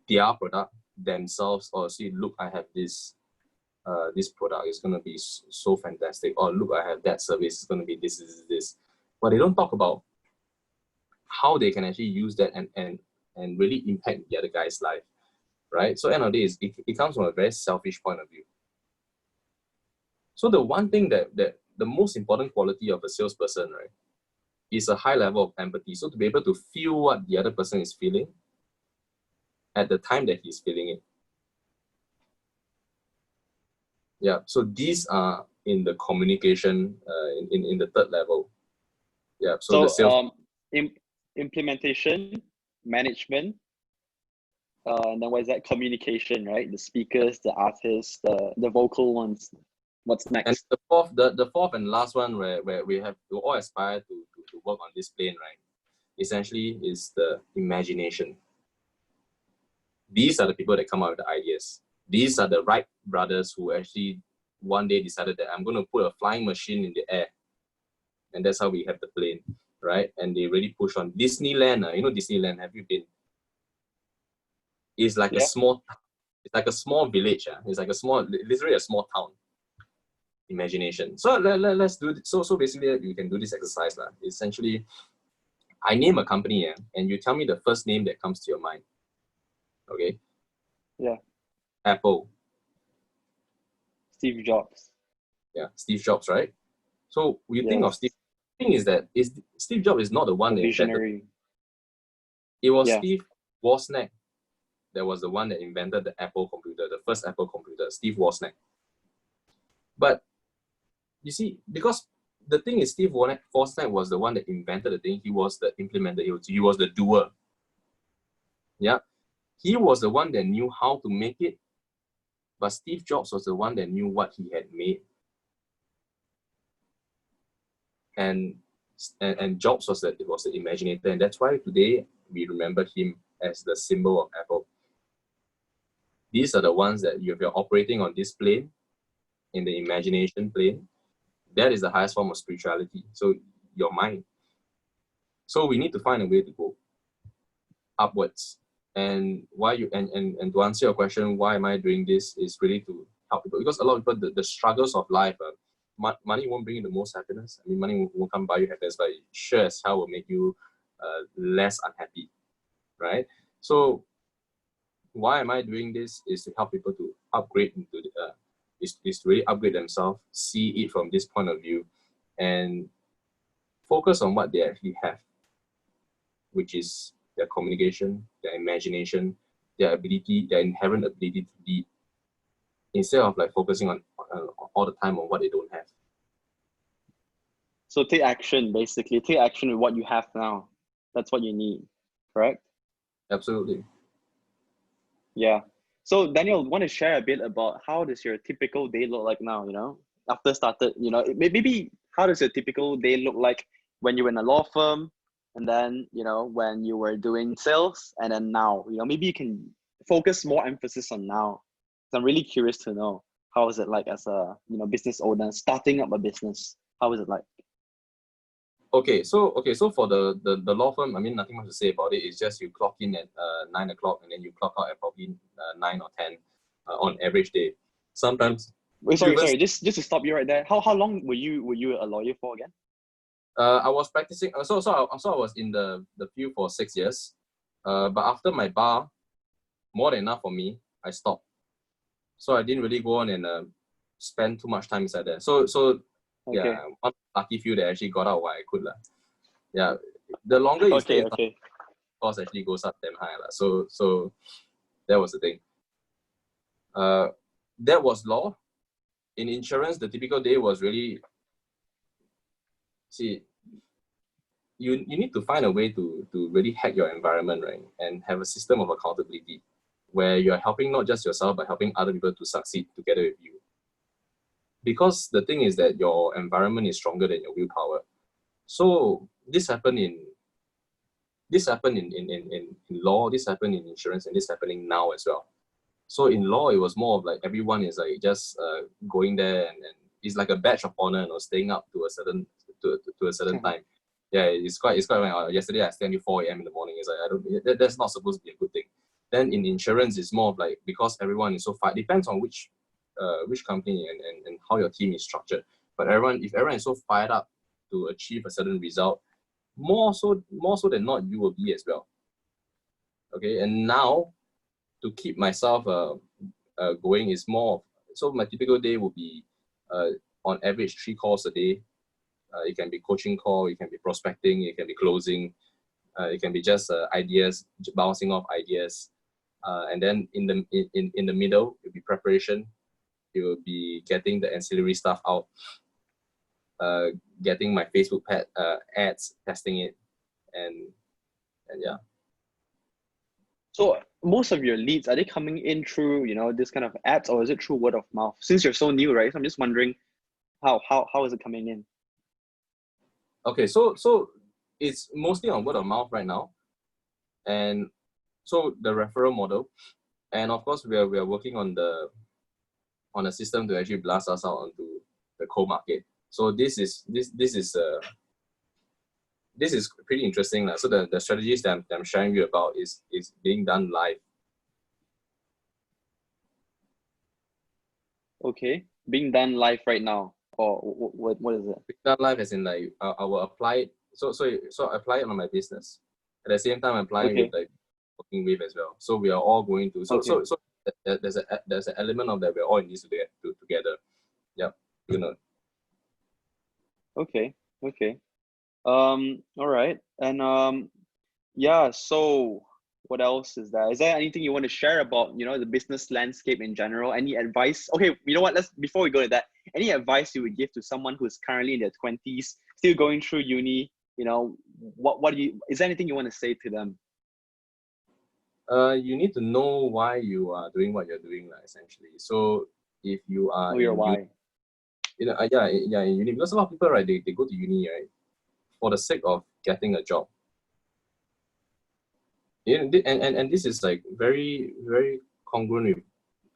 their product, themselves, or see, look, I have this product is going to be so fantastic, or look, I have that service, it's going to be this. But they don't talk about how they can actually use that and really impact the other guy's life, right? So end of the day, it comes from a very selfish point of view. So the one thing that the most important quality of a salesperson, right, is a high level of empathy. So to be able to feel what the other person is feeling at the time that he's feeling it. Yeah, so these are in the communication in the third level. Yeah, so the sales implementation, management, and then what is that? Communication, right? The speakers, the artists, the vocal ones. What's next? And the fourth and last one where we all aspire to work on this plane, right? Essentially is the imagination. These are the people that come up with the ideas. These are the Wright brothers who actually one day decided that I'm going to put a flying machine in the air. And that's how we have the plane, right? And they really push on. Disneyland, you know Disneyland, have you been? It's like it's like a small village. It's like literally a small town. Imagination. So let's do this. So basically you can do this exercise. Essentially, I name a company and you tell me the first name that comes to your mind. Okay? Yeah. Apple. Steve Jobs. Yeah, Steve Jobs, right? So you think of Steve. The thing is that Steve Jobs is not the one that invented. It was Steve Wozniak that was the one that invented the Apple computer, the first Apple computer, Steve Wozniak. But you see, because the thing is, Steve Wozniak was the one that invented the thing. He was the implementer. He was the doer. Yeah, he was the one that knew how to make it. But Steve Jobs was the one that knew what he had made. And Jobs was the imaginator, and that's why today we remember him as the symbol of Apple. These are the ones that if you're operating on this plane, in the imagination plane, that is the highest form of spirituality. So your mind. So we need to find a way to go upwards. And and to answer your question, why am I doing this, is really to help people, because a lot of people, the struggles of life, money won't bring you the most happiness. I mean, money won't come buy you happiness, but it sure as hell will make you less unhappy, right? So why am I doing this? Is to help people to upgrade into the, is to really upgrade themselves, see it from this point of view, and focus on what they actually have, which is their communication, their imagination, their ability, their inherent ability to lead, instead of like focusing on all the time on what they don't have. So take action, basically. Take action with what you have now. That's what you need, correct? Absolutely. Yeah. So Daniel, want to share a bit about how does your typical day look like now, after started, maybe how does your typical day look like when you were in a law firm, and then, when you were doing sales, and then now, maybe you can focus more emphasis on now. So I'm really curious to know, how is it like as a, business owner, starting up a business? How is it like? Okay, so for the law firm, I mean, nothing much to say about it. It's just you clock in at 9 o'clock and then you clock out at probably 9 or 10 on average day. Sometimes. Wait, sorry. Just to stop you right there. How long were you a lawyer for again? I was practicing. So I was in the field for 6 years. But after my bar, more than enough for me, I stopped. So I didn't really go on and spend too much time inside there. So Okay. yeah, one lucky few that actually got out while I could. Yeah, the longer you stay, the cost actually goes up damn high. So that was the thing. That was law. In insurance, the typical day was really, you need to find a way to really hack your environment, right? And have a system of accountability where you're helping not just yourself, but helping other people to succeed together with you. Because the thing is that your environment is stronger than your willpower. So this happened in law, this happened in insurance, and this happening now as well. So in law, it was more of like everyone is like just going there and it's like a badge of honor, staying up to a certain time. Yeah, it's quite yesterday I stayed until 4 a.m. in the morning. It's like that's not supposed to be a good thing. Then in insurance, it's more of like, because everyone is so far, depends on which company and how your team is structured. But if everyone is so fired up to achieve a certain result, more so than not, you will be as well. Okay, and now to keep myself going is more. So my typical day will be on average 3 calls a day. It can be coaching call, it can be prospecting, it can be closing, it can be just ideas, bouncing off ideas, and then in the middle it will be preparation. It will be getting the ancillary stuff out, getting my Facebook ads, testing it, and yeah. So most of your leads, are they coming in through, this kind of ads, or is it through word of mouth? Since you're so new, right? So I'm just wondering how is it coming in? Okay, so it's mostly on word of mouth right now. And so the referral model, and of course we are working on a system to actually blast us out onto the cold market. So this is pretty interesting. So the strategies that I'm sharing you about is being done live. Okay, being done live right now, or what is it? Being done live as in like I will apply it. So I apply it on my business. At the same time, I'm applying with like working with as well. So we are all going to. So there's an element of that we're all in this together. Yeah, Okay. All right, and yeah. So what else is there? Is there anything you want to share about the business landscape in general? Any advice? Okay, you know what? Before we go to that, any advice you would give to someone who's currently in their 20s, still going through uni? Is there anything you want to say to them? You need to know why you are doing what you're doing, essentially. So if you are know your why. In uni, because a lot of people, right, they go to uni, right, for the sake of getting a job. And this is like very, very congruent with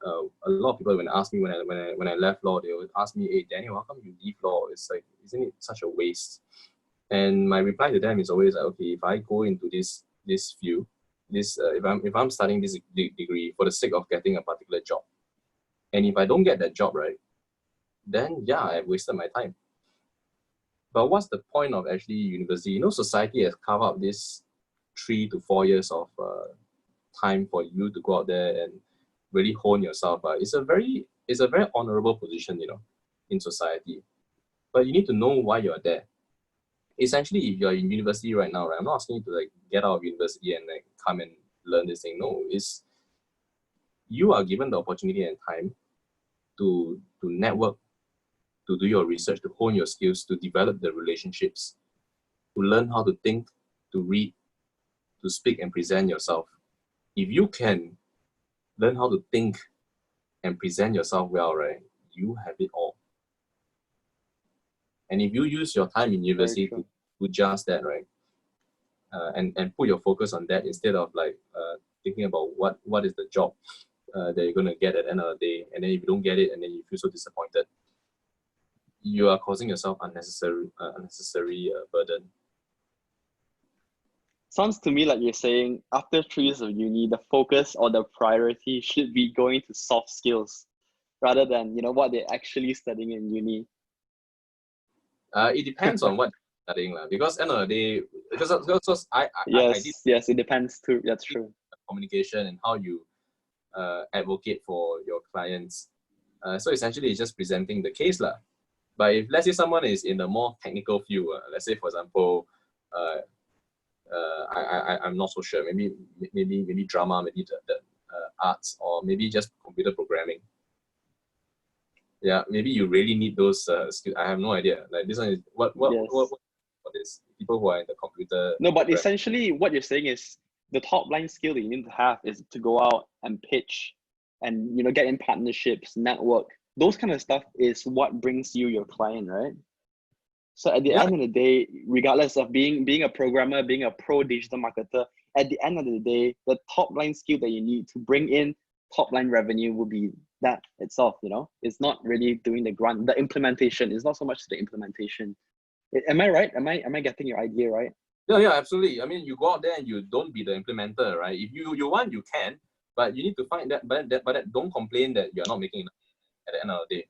a lot of people. When they ask me when I left law, they would ask me, "Hey Daniel, how come you leave law? It's like, isn't it such a waste?" And my reply to them is always like, okay, if I go into this field, if I'm studying this degree for the sake of getting a particular job, and if I don't get that job, right, then yeah, I've wasted my time. But what's the point of actually university? Society has carved out this 3 to 4 years of time for you to go out there and really hone yourself. It's a very honorable position, in society. But you need to know why you're there. Essentially, if you're in university right now, right, I'm not asking you to like get out of university and like come and learn this thing. No, it's you are given the opportunity and time to network, to do your research, to hone your skills, to develop the relationships, to learn how to think, to read, to speak and present yourself. If you can learn how to think and present yourself well, right, you have it all. And if you use your time in university to do just that, right, and put your focus on that instead of like thinking about what is the job that you're going to get at the end of the day, and then if you don't get it and then you feel so disappointed, you are causing yourself unnecessary burden. Sounds to me like you're saying after 3 years of uni, the focus or the priority should be going to soft skills rather than what they're actually studying in uni. It depends on what you're studying, because end of the day, because I yes, it depends too. That's true. Communication and how you advocate for your clients. So essentially, it's just presenting the case, lah. But if let's say someone is in a more technical field, let's say for example, I'm not so sure. Maybe drama, maybe the arts, or maybe just computer programming. Yeah, maybe you really need those skills. I have no idea. Like this one is what is people who are in the computer. No, but essentially what you're saying is the top line skill that you need to have is to go out and pitch and get in partnerships, network. Those kind of stuff is what brings you your client, right? So at the end of the day, regardless of being a programmer, being a pro digital marketer, at the end of the day, the top line skill that you need to bring in top line revenue will be that itself. It's not really doing the implementation. It's not so much the implementation. Am I right? Am I getting your idea right? Yeah, absolutely. I mean, you go out there and you don't be the implementer, right? If you want, you can, but you need to find that. But don't complain that you're not making enough at the end of the day.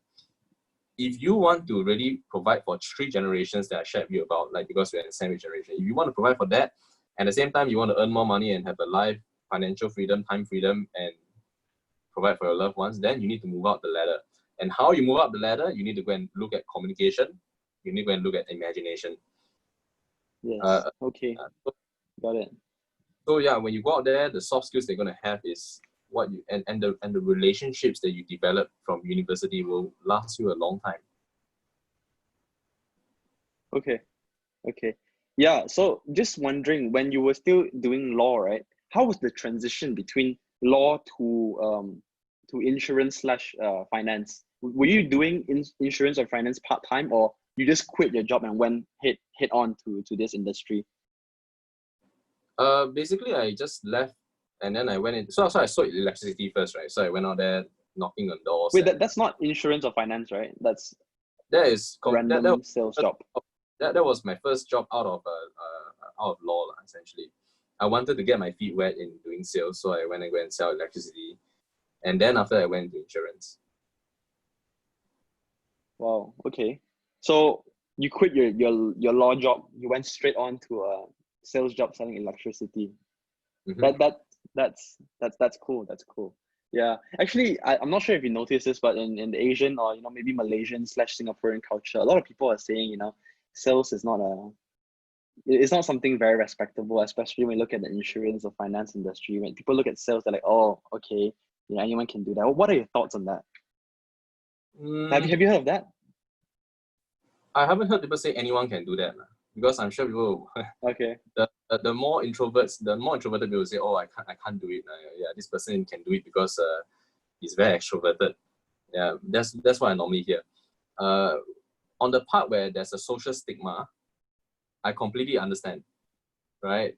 If you want to really provide for 3 generations that I shared with you about, like because we're in the sandwich generation, if you want to provide for that, and at the same time you want to earn more money and have a life, financial freedom, time freedom, and provide for your loved ones, then you need to move up the ladder. And how you move up the ladder, you need to go and look at communication. You need to go and look at imagination. Yes. Okay. Got it. So yeah, when you go out there, the soft skills they're going to have is what you and the relationships that you develop from university will last you a long time. Okay. Yeah. So just wondering, when you were still doing law, right? How was the transition between law to insurance / finance? Were you doing insurance or finance part-time, or you just quit your job and went head on to this industry? Basically I just left and then I went in. So I sold electricity first, right? So I went out there knocking on doors. Wait, that's not insurance or finance, right? That is random sales job. That was my first job out of law, essentially. I wanted to get my feet wet in doing sales, so I went and go and sell electricity, and then after I went into insurance. Wow. Okay. So you quit your law job. You went straight on to a sales job selling electricity. Mm-hmm. That's cool. That's cool. Yeah. Actually, I'm not sure if you noticed this, but in the Asian or maybe Malaysian / Singaporean culture, a lot of people are saying sales is it's not something very respectable, especially when you look at the insurance or finance industry. When people look at sales, they're like, oh, okay, anyone can do that. What are your thoughts on that? Have you heard of that? I haven't heard people say anyone can do that, because I'm sure people. Okay. The more introverted people say, oh, I can't do it. Yeah, this person can do it because he's very extroverted. Yeah, that's what I normally hear. On the part where there's a social stigma, I completely understand, right?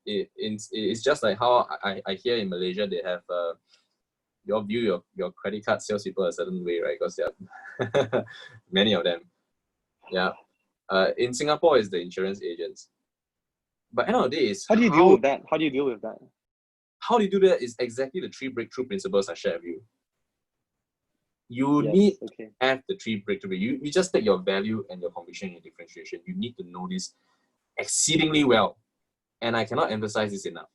It's just like how I hear in Malaysia they have you view your credit card salespeople a certain way, right? Because there are many of them. Yeah. In Singapore, it's the insurance agents. But end of the day is how do you deal with that? How do you deal with that? How do you do that is exactly the 3 breakthrough principles I shared with you. You need to have the 3 breakthrough. You just take your value and your conviction and your differentiation. You need to know this exceedingly well. And I cannot emphasize this enough.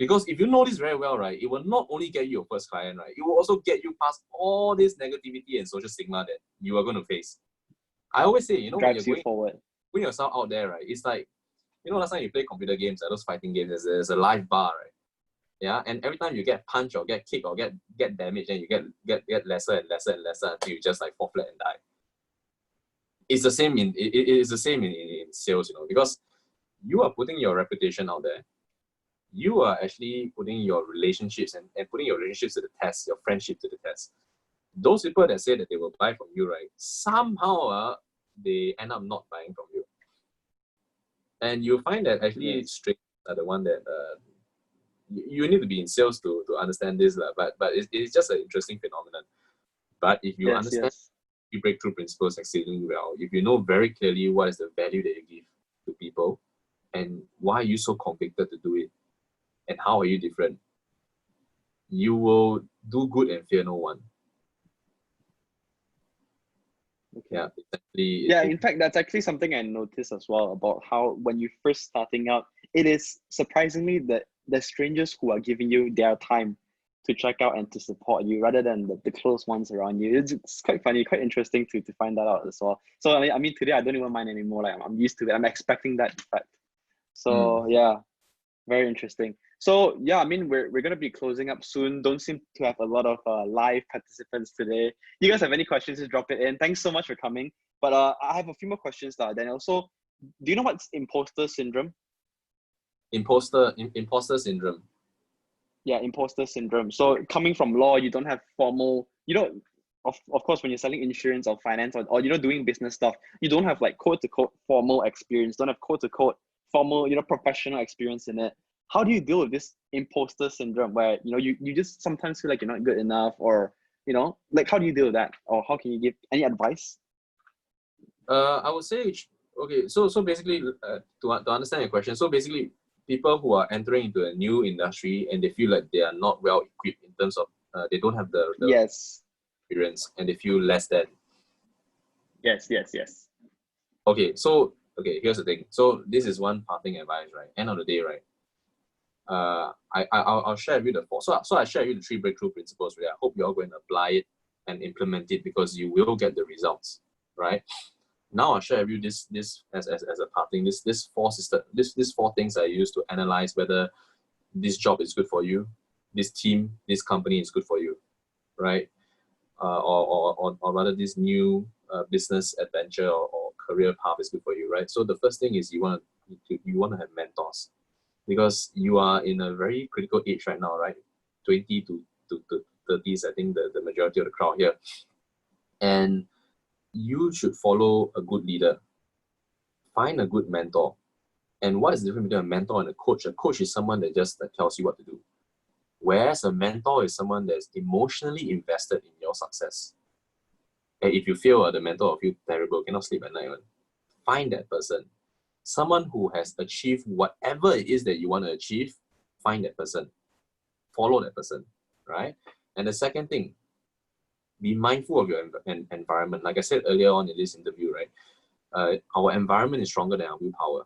Because if you know this very well, right, it will not only get you your first client, right, it will also get you past all this negativity and social stigma that you are going to face. I always say, you know, when Drives you're you forward. putting yourself out there, right, it's like, you know, last time you play computer games, those fighting games, there's a live bar, right? Yeah, and every time you get punched or get kicked or get damaged, and you get lesser and lesser and lesser until you just like fall flat and die. It's the same it is the same in sales, you know, because you are putting your reputation out there. You are actually putting your relationships and putting your relationships to the test, your friendship to the test. Those people that say that they will buy from you, right, somehow they end up not buying from you. And you find that actually strangers are the one that you need to be in sales to understand this, but it's just an interesting phenomenon. But if you understand the breakthrough principles exceedingly well, if you know very clearly what is the value that you give to people and why are you so convicted to do it and how are you different, you will do good and fear no one. Okay. Yeah, in fact, that's actually something I noticed as well about how when you're first starting out, it is surprisingly the strangers who are giving you their time to check out and to support you rather than the close ones around you. It's quite funny, quite interesting to find that out as well. So I mean today I don't even mind anymore. Like I'm used to it. I'm expecting that effect. So yeah, very interesting. So yeah, I mean we're gonna be closing up soon. Don't seem to have a lot of live participants today. You guys have any questions? Just drop it in. Thanks so much for coming. But I have a few more questions, Daniel. So do you know what's imposter syndrome? Imposter syndrome. Yeah, imposter syndrome. So coming from law, you don't have formal, you know, of course, when you're selling insurance or finance or you know, doing business stuff, you don't have like quote to quote formal experience, don't have quote to quote formal, you know, professional experience in it. How do you deal with this imposter syndrome where, you know, you just sometimes feel like you're not good enough or, you know, like how do you deal with that? Or how can you give any advice? I would say, okay, so basically, to understand your question, so basically, people who are entering into a new industry and they feel like they are not well equipped in terms of they don't have the experience and they feel less than. Yes. Okay, so here's the thing. So this is one parting advice, right? End of the day, right? I'll share with you the four. So I share with you the 3 breakthrough principles. Right? I hope you're all going to apply it and implement it because you will get the results, right? Now I'll share with you this as a parting, this 4 things I use to analyze whether this job is good for you, this team, this company is good for you, right? Or rather this new business adventure or career path is good for you, right? So the first thing is you want to have mentors because you are in a very critical age right now, right? 20 to 30s, I think the majority of the crowd here. And you should follow a good leader. Find a good mentor. And what is the difference between a mentor and a coach? A coach is someone that just tells you what to do. Whereas a mentor is someone that's emotionally invested in your success. And if you fail, the mentor will feel terrible, cannot sleep at night. Find that person. Someone who has achieved whatever it is that you want to achieve, find that person. Follow that person, right? And the second thing, be mindful of your environment. Like I said earlier on in this interview, right? Our environment is stronger than our willpower.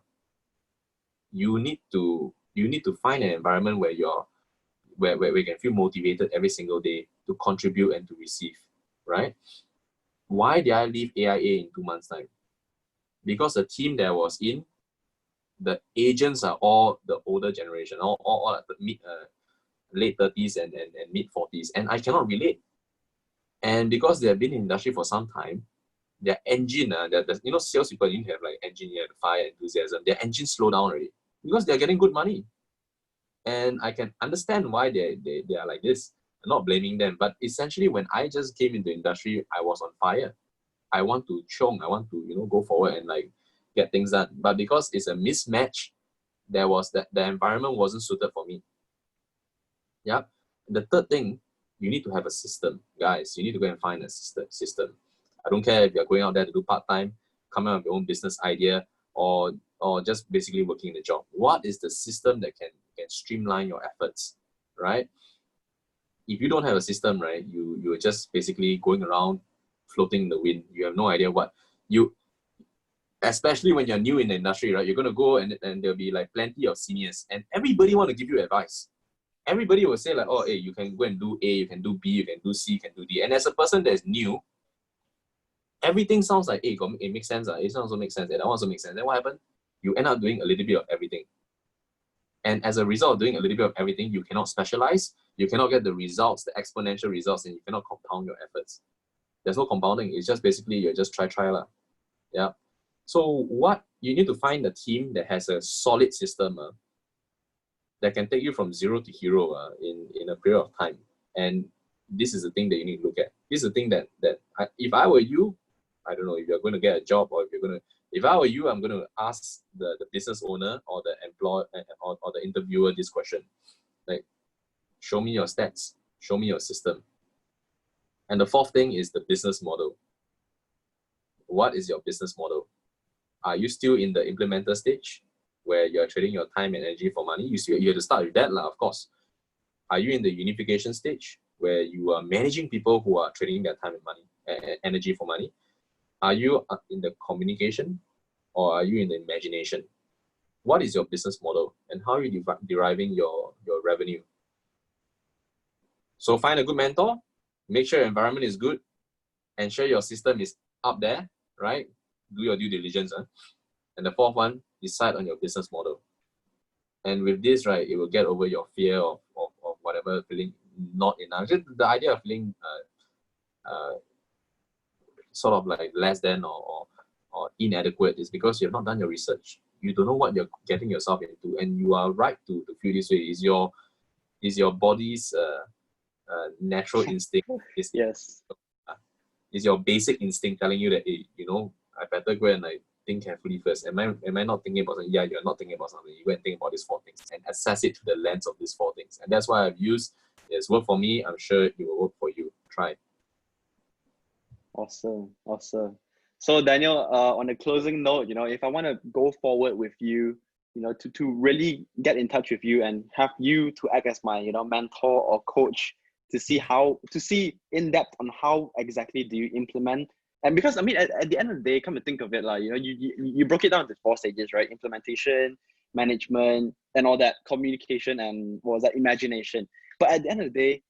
You need to find an environment where where we can feel motivated every single day to contribute and to receive, right? Why did I leave AIA in 2 months' time? Because the team that I was in, the agents are all the older generation, all at the late 30s and mid 40s, and I cannot relate. And because they have been in the industry for some time, their engine, you know, salespeople need to have like engineer, fire, enthusiasm. Their engine slow down already because they're getting good money. And I can understand why they are like this. I'm not blaming them, but essentially when I just came into the industry, I was on fire. I want to chong, I want to, you know, go forward and like get things done. But because it's a mismatch, there was the environment wasn't suited for me. Yeah. And the third thing, you need to have a system. Guys, you need to go and find a system. I don't care if you're going out there to do part-time, come up with your own business idea, or just basically working the job. What is the system that can streamline your efforts, right? If you don't have a system, right, you're just basically going around floating in the wind. You have no idea what especially when you're new in the industry, right? You're going to go and there'll be like plenty of seniors and everybody want to give you advice. everybody will say like, oh, hey, you can go and do A, you can do B, you can do C, you can do D. And as a person that's new, everything sounds like, hey, it makes sense. It also makes sense. That also makes sense. Then what happened? You end up doing a little bit of everything. And as a result of doing a little bit of everything, you cannot specialize, you cannot get the results, the exponential results, and you cannot compound your efforts. There's no compounding. It's just basically you just try lah. Yeah. So what you need to find a team that has a solid system that can take you from zero to hero in a period of time. And this is the thing that you need to look at. This is the thing that if I were you, I don't know if you're going to get a job or if I were you, I'm going to ask the business owner or the employee or the interviewer this question. Like, show me your stats, show me your system. And the fourth thing is the business model. What is your business model? Are you still in the implementer stage where you're trading your time and energy for money? You have to start with that, of course. Are you in the unification stage where you are managing people who are trading their time and money, energy for money? Are you in the communication or are you in the imagination? What is your business model and how are you deriving your revenue? So find a good mentor, make sure your environment is good, ensure your system is up there, right? Do your due diligence. And the fourth one, decide on your business model. And with this, right, it will get over your fear of whatever, feeling not enough. Just the idea of feeling sort of like less than or inadequate is because you have not done your research. You don't know what you're getting yourself into, and you are right to feel this way. Is your body's natural instinct? Yes. Is your basic instinct telling you that, hey, I better go and think carefully first. Am I not thinking about something? Yeah, you're not thinking about something. You go and think about these four things and assess it to the lens of these four things. And that's why I've used. It's worked for me. I'm sure it will work for you. Try. Awesome. So Daniel, on a closing note, if I want to go forward with you, to really get in touch with you and have you to act as my, mentor or coach to see in depth on how exactly do you implement. And because, at the end of the day, come to think of it, you broke it down into 4 stages, right? Implementation, management, and all that, communication, and what was that, imagination. But at the end of the day,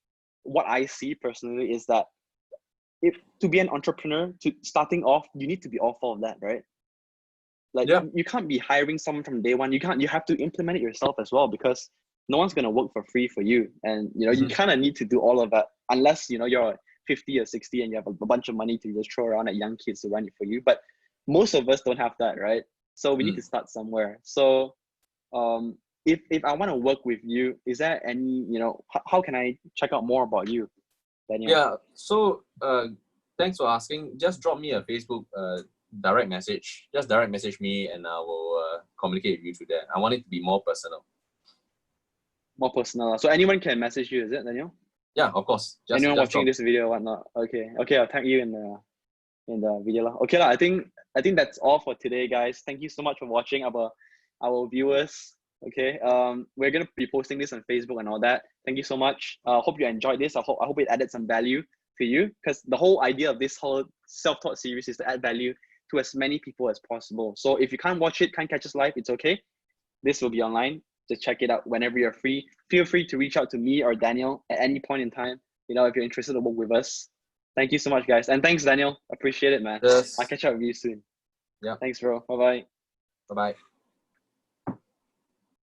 what I see personally is that if to be an entrepreneur, starting off, you need to be all 4 of that, right? You can't be hiring someone from day one. You have to implement it yourself as well, because no one's going to work for free for you. And, you kind of need to do all of that, unless, you're 50 or 60 and you have a bunch of money to just throw around at young kids to run it for you. But most of us don't have that, right? So we need to start somewhere. So if I want to work with you, is there any, how can I check out more about you, Daniel? Yeah, so thanks for asking. Just drop me a Facebook direct message. Just direct message me and I will communicate with you through that. I want it to be more personal. More personal. So anyone can message you, is it, Daniel? Yeah, of course. Anyone watching this video or whatnot? Okay, I'll tag you in the video. Okay, I think that's all for today, guys. Thank you so much for watching our viewers. Okay, we're gonna be posting this on Facebook and all that. Thank you so much. Hope you enjoyed this. I hope it added some value to you, because the whole idea of this whole self-taught series is to add value to as many people as possible. So if you can't watch it, can't catch us live, it's okay. This will be online. Just check it out whenever you're free. Feel free to reach out to me or Daniel at any point in time, if you're interested to work with us. Thank you so much, guys. And thanks, Daniel. Appreciate it, man. Yes. I'll catch up with you soon. Yeah. Thanks, bro. Bye-bye. Bye-bye.